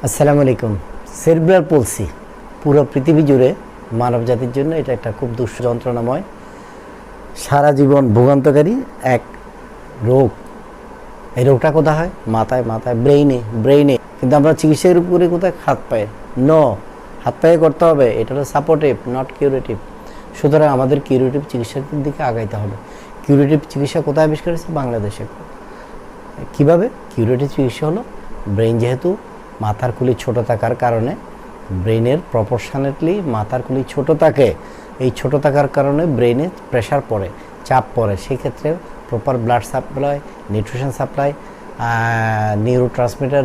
আসসালামু আলাইকুম। সেরিব্রাল পলসি পুরো পৃথিবী জুড়ে মানব জাতির জন্য এটা একটা খুব যন্ত্রণাময়, সারা জীবন ভোগান্তকারী এক রোগ। এই রোগটা কোথায় হয়? মাথায় মাথায় ব্রেইনে। কিন্তু আমরা চিকিৎসার উপরে কোথায়? হাত পায়ে। হাত পায়ে করতে হবে। এটা হলো সাপোর্টিভ, নট কিউরেটিভ। সুতরাং আমাদের কিউরেটিভ চিকিৎসার দিকে আগাইতে হবে। কিউরেটিভ চিকিৎসা কোথায় আবিষ্কার হয়েছে? বাংলাদেশে। কীভাবে? কিউরেটিভ চিকিৎসা হলো ব্রেইন যেহেতু মাথার খুলি ছোট থাকার কারণে, ব্রেইনের প্রপোর্শনেটলি মাথার খুলি ছোট থাকে, এই ছোট থাকার কারণে ব্রেইনে প্রেশার পড়ে, চাপ পড়ে। সেক্ষেত্রে proper blood supply, nutrition supply, neuro transmitter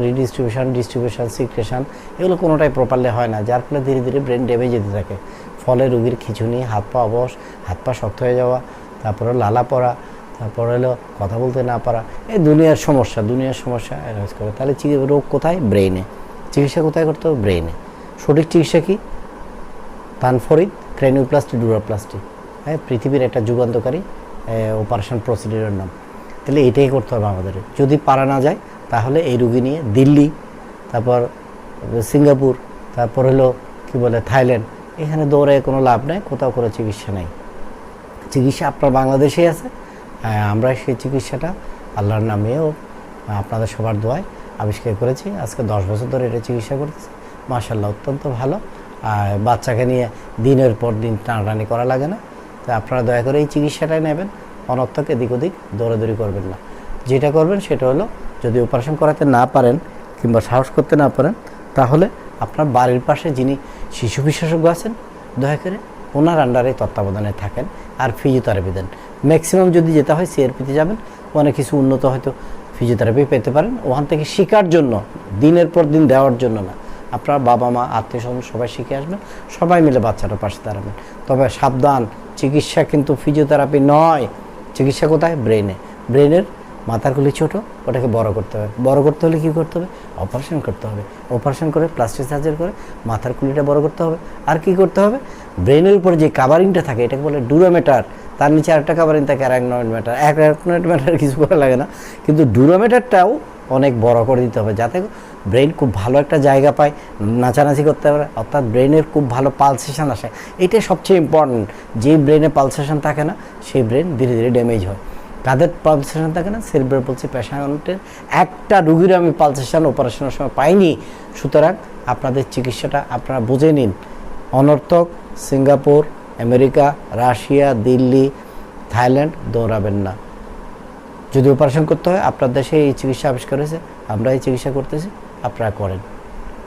distribution, secretion, এগুলো কোনোটাই প্রপারলি হয় না, যার ফলে ধীরে ধীরে ব্রেন ড্যামেজ যেতে থাকে। ফলে রোগীর খিঁচুনি, হাত পা অবশ, হাত পা শক্ত হয়ে যাওয়া, তারপরে লালা পড়া, তারপর হলো কথা বলতে না পারা, এই দুনিয়ার সমস্যা অ্যারাইজ করে। তাহলে রোগ কোথায়? ব্রেইনে। চিকিৎসা কোথায় করতে হবে? ব্রেইনে। সঠিক চিকিৎসা কি? তানফরিদ ক্রেনিওপ্লাস্টি, ডুরাপ্লাস্টি, পৃথিবীর একটা যুগান্তকারী অপারেশন প্রসিডিউরের নাম। তাহলে এটাই করতে হবে আমাদের। যদি পারা না যায় তাহলে এই রুগী নিয়ে দিল্লি, তারপর সিঙ্গাপুর, তারপর হলো থাইল্যান্ড, এখানে দৌড়ে কোনো লাভ নেই, কোথাও কোনো চিকিৎসা নেই। চিকিৎসা আপনার বাংলাদেশেই আছে। আমরা সেই চিকিৎসাটা আল্লাহর নামেও আপনাদের সবার দোয়ায় আবিষ্কার করেছি। আজকে 10 বছর ধরে এটা চিকিৎসা করতেছি। মাশাআল্লাহ, অত্যন্ত ভালো। আর বাচ্চাকে নিয়ে দিনের পর দিন টানাটানি করা লাগে না। তো আপনারা দয়া করে এই চিকিৎসাটাই নেবেন, অনর্থক এদিক ওদিক দৌড়াদৌড়ি করবেন না। যেটা করবেন সেটা হলো, যদি অপারেশন করাতে না পারেন কিংবা সাহস করতে না পারেন, তাহলে আপনার বাড়ির পাশে যিনি শিশু বিশেষজ্ঞ আছেন, দয়া করে ওনার আন্ডারে তত্ত্বাবধানে থাকেন আর ফিজিওথেরাপি দেন। ম্যাক্সিমাম যদি যেতে হয় সিআরপিতে যাবেন, অনেক কিছু উন্নত হয়তো ফিজিওথেরাপি পেতে পারেন ওখান থেকে, শেখার জন্য, দিনের পর দিন দেওয়ার জন্য না। আপনার বাবা মা, আত্মীয় স্বজন সবাই শিখে আসবেন, সবাই মিলে বাচ্চাটার পাশে দাঁড়াবেন। তবে সাবধান, চিকিৎসা কিন্তু ফিজিওথেরাপি নয়। চিকিৎসা কোথায়? ব্রেইনে। ব্রেইনের মাথার খুলি ছোট, ওটাকে বড় করতে হবে। বড় করতে হলে কী করতে হবে? অপারেশন করতে হবে। অপারেশন করে প্লাস্টিক সার্জারি করে মাথার খুলিটা বড় করতে হবে। আর কি করতে হবে? ব্রেইনের উপরে যে কাভারিংটা থাকে, এটাকে বলে ডুরামেটার। তার নিচে আরেকটা কাভারিং থাকে, অ্যারাকনয়েড ম্যাটার কিছু করা লাগে না, কিন্তু ডুরামেটারটাও অনেক বড় করে দিতে হবে, যাতে ব্রেইন খুব ভালো একটা জায়গা পায়, নাচানাচি করতে পারে, অর্থাৎ ব্রেইনের খুব ভালো পালসেশন আসে। এটাই সবচেয়ে ইম্পর্টেন্ট। যে ব্রেইনে পালসেশন থাকে না, সেই ব্রেন ধীরে ধীরে ড্যামেজ হয়। কাদের পালসেশন থাকে না? সেরিব্রাল পলসি পেশেন্টের একটা রুগীর আমি পালসেশন অপারেশনের সময় পাইনি। সুতরাং আপনাদের চিকিৎসাটা আপনারা বুঝে নিন। অনর্থক Singapore, America, Russia, Delhi, Thailand দৌড়াবেন না। যদি অপারেশন করতে হয়, আপনার দেশে এই চিকিৎসা আবিষ্কার হয়েছে, আমরা এই চিকিৎসা করতেছি, আপনারা করেন।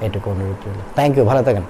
এটুকু অনুরোধ রইল। থ্যাংক ইউ, ভালো থাকেন।